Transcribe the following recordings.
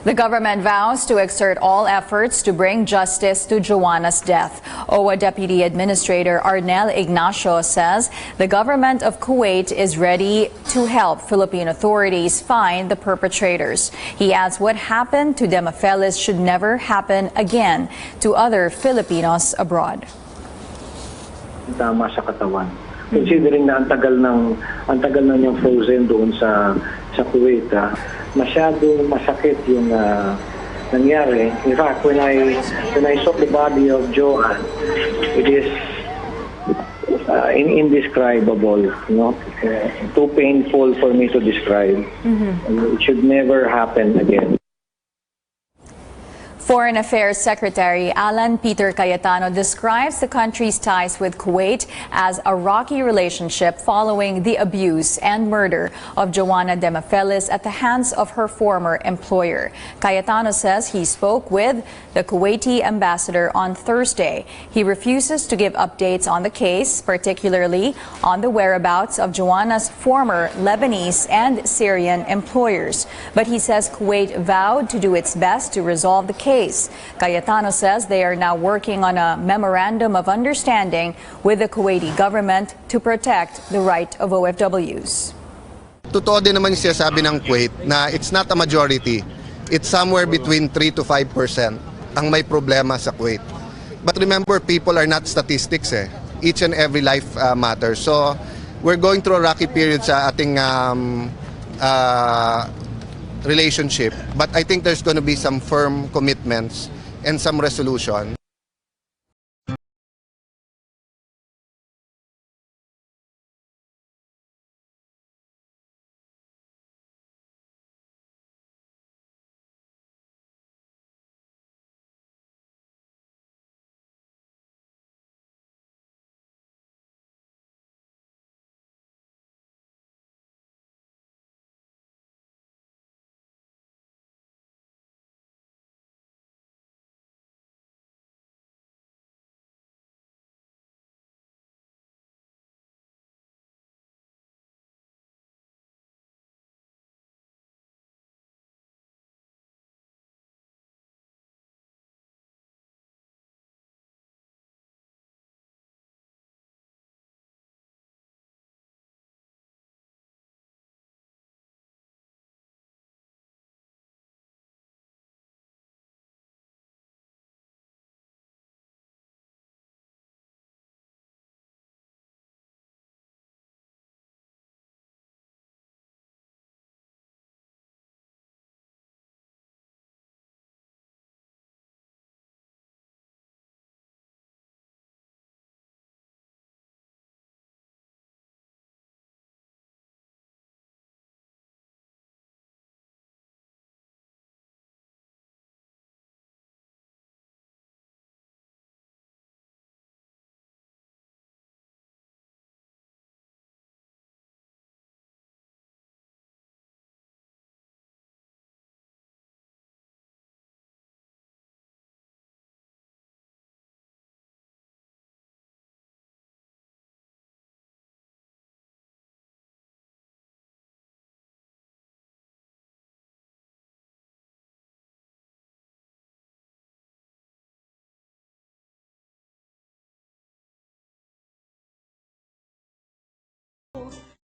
The government vows to exert all efforts to bring justice to Joanna's death. OWA Deputy Administrator Arnel Ignacio says the government of Kuwait is ready to help Philippine authorities find the perpetrators. He adds what happened to Demafelis should never happen again to other Filipinos abroad. Tama sa katawan. Considering na ang tagal na niyang frozen doon sa Kuwait, masyadong masakit yung nangyari. In fact, when I saw the body of Joanne, it is indescribable, you know, too painful for me to describe. It should never happen again. Foreign Affairs Secretary Alan Peter Cayetano describes the country's ties with Kuwait as a rocky relationship following the abuse and murder of Joanna Demafelis at the hands of her former employer. Cayetano says he spoke with the Kuwaiti ambassador on Thursday. He refuses to give updates on the case, particularly on the whereabouts of Joanna's former Lebanese and Syrian employers. But he says Kuwait vowed to do its best to resolve the case. Cayetano says they are now working on a memorandum of understanding with the Kuwaiti government to protect the right of OFWs. Totoo din naman yung sinasabi ng Kuwait na it's not a majority. It's somewhere between 3 to 5% ang may problema sa Kuwait. But remember, people are not statistics eh. Each and every life matters. So we're going through a rocky period sa ating relationship, but I think there's going to be some firm commitments and some resolution.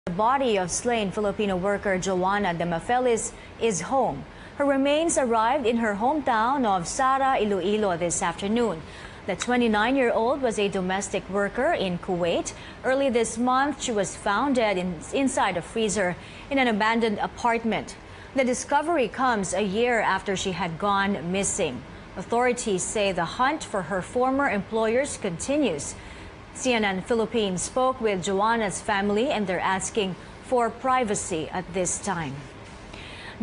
The body of slain Filipino worker Joanna Demafelis is home. Her remains arrived in her hometown of Sara, Iloilo this afternoon. The 29-year-old was a domestic worker in Kuwait. Early this month, she was found dead inside a freezer in an abandoned apartment. The discovery comes a year after she had gone missing. Authorities say the hunt for her former employers continues. CNN Philippines spoke with Joanna's family and they're asking for privacy at this time.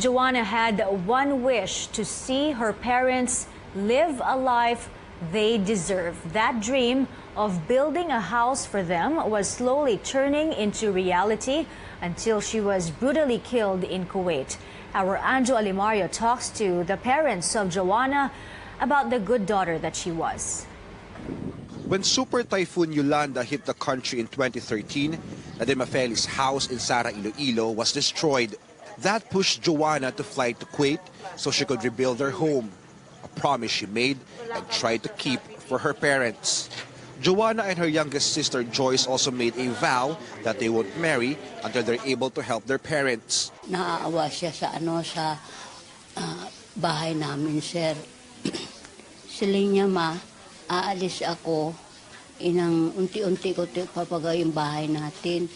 Joanna had one wish: to see her parents live a life they deserve. That dream of building a house for them was slowly turning into reality until she was brutally killed in Kuwait. Our Anjo Alimario talks to the parents of Joanna about the good daughter that she was. When Super Typhoon Yolanda hit the country in 2013, the Demafelis house in Sara, Iloilo was destroyed. That pushed Joanna to fly to Kuwait so she could rebuild their home, a promise she made and tried to keep for her parents. Joanna and her youngest sister Joyce also made a vow that they won't marry until they're able to help their parents. Naaawa siya sa bahay namin, sir. Siling niya, ma, aalis ako. Inang unti-unti ko papagay yung bahay natin.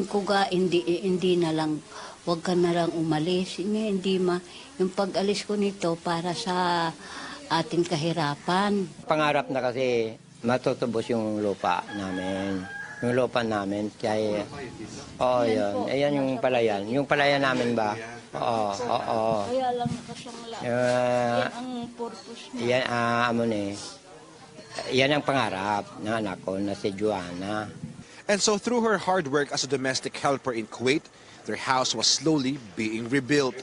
Kuga, hindi na lang, wag ka na lang umalis. Hindi, ma. Yung pag-alis ko nito para sa ating kahirapan. Pangarap na kasi matutubos yung lupa namin. Yung lupa namin. Kaya, yun. Ayan yung palayan. Yung palayan namin ba? Oo. Kaya lang nakasangla. Yan ang purpose niya. Yan, yan ang pangarap ng anak ko na si Joanna. And so through her hard work as a domestic helper in Kuwait, their house was slowly being rebuilt.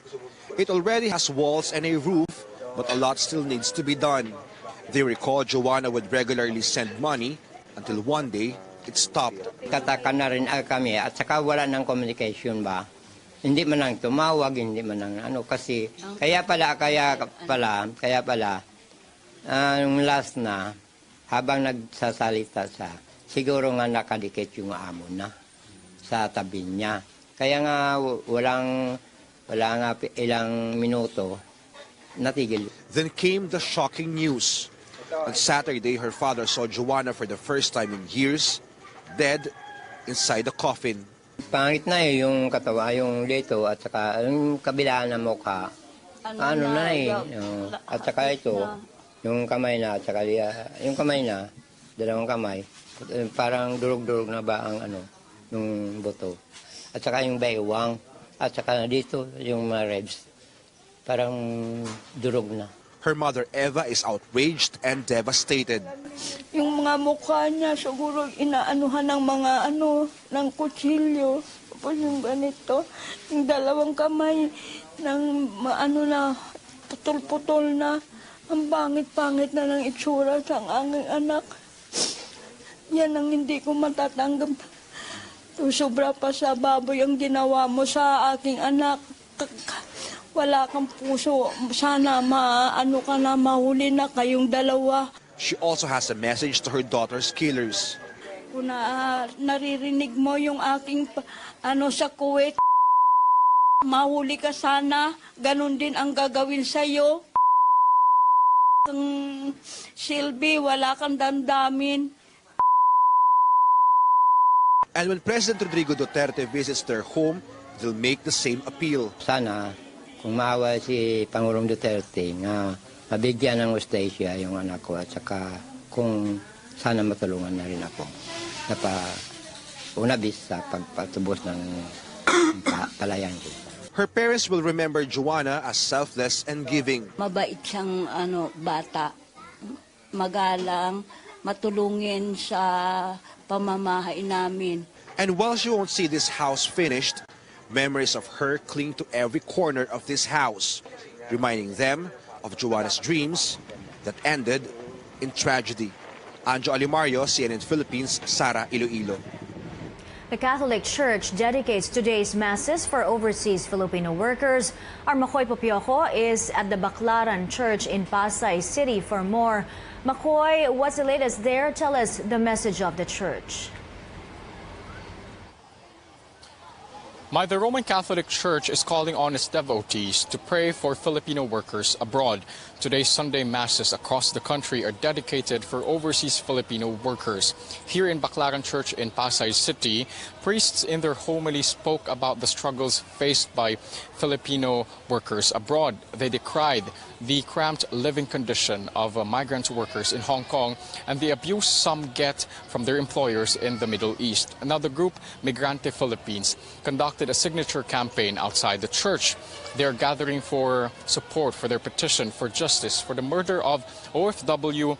It already has walls and a roof, but a lot still needs to be done. They recall Joanna would regularly send money until one day it stopped. Tataka na rin kami at saka wala ng communication ba? Hindi man lang tumawag, hindi man lang kasi kaya pala yung last na habang nagsasalita siya, siguro nga nakadikit yung amo na sa tabi niya. Kaya nga wala nga ilang minuto, natigil. Then came the shocking news. On Saturday, her father saw Joanna for the first time in years, dead inside the coffin. Pangit na yung katawa, yung dito at saka yung kabila na mukha. At saka ito, yung kamay na, at saka yung kamay na, dalawang kamay, parang durog-durog na ba ang yung buto. At saka yung baywang, at saka dito yung mga ribs, parang durog na. Her mother Eva is outraged and devastated. Yung mga mukha niya siguro inaanuhan ng mga ng kutsilyo. Tapos yung ganito, yung dalawang kamay ng na putol-putol na. Ang pangit-pangit na ng itsura sa aking anak. Yan ang hindi ko matatanggap. Sobra pa sa baboy ang ginawa mo sa aking anak. Wala kang puso. Sana mahuli na kayong dalawa. She also has a message to her daughter's killers. Kung naririnig mo yung aking sa Kuwait, mahuli ka sana. Ganon din ang gagawin sa'yo. Kang Silby, wala kang damdamin. And when President Rodrigo Duterte visits their home, they'll make the same appeal. Sana kung maawa si Pangulong Duterte nga mabigyan ng hustisya yung anak ko at saka kung sana matulungan na rin ako na unabis sa pagpatubos ng palayan ko. Her parents will remember Joanna as selfless and giving. Mabait siyang bata, magalang, matulungin sa pamamahay namin. And while she won't see this house finished, memories of her cling to every corner of this house, reminding them of Joanna's dreams that ended in tragedy. Anjo Alimario, CNN Philippines, Sara, Iloilo. The Catholic Church dedicates today's masses for overseas Filipino workers. Our Makoy Popioco is at the Baclaran Church in Pasay City for more. Makoy, what's the latest there? Tell us the message of the church. The Roman Catholic Church is calling on its devotees to pray for Filipino workers abroad. Today's Sunday masses across the country are dedicated for overseas Filipino workers. Here in Baclaran Church in Pasay City, priests in their homily spoke about the struggles faced by Filipino workers abroad. They decried the cramped living condition of migrant workers in Hong Kong and the abuse some get from their employers in the Middle East. Another group, Migrante Philippines, conducted a signature campaign outside the church. They are gathering for support for their petition for justice for the murder of OFW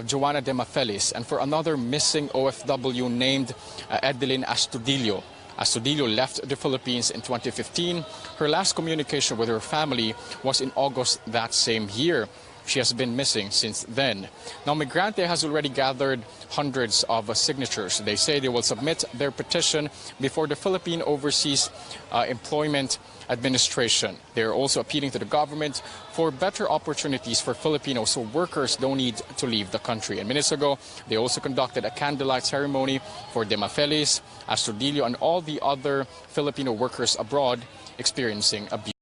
Joanna Demafelis and for another missing OFW named Edeline Astudillo. Astudillo left the Philippines in 2015. Her last communication with her family was in August that same year. she has been missing since then. Now, Migrante has already gathered hundreds of signatures. They say they will submit their petition before the Philippine Overseas Employment Administration. They are also appealing to the government for better opportunities for Filipinos so workers don't need to leave the country. And minutes ago, they also conducted a candlelight ceremony for Demafelis, Astudillo, and all the other Filipino workers abroad experiencing abuse.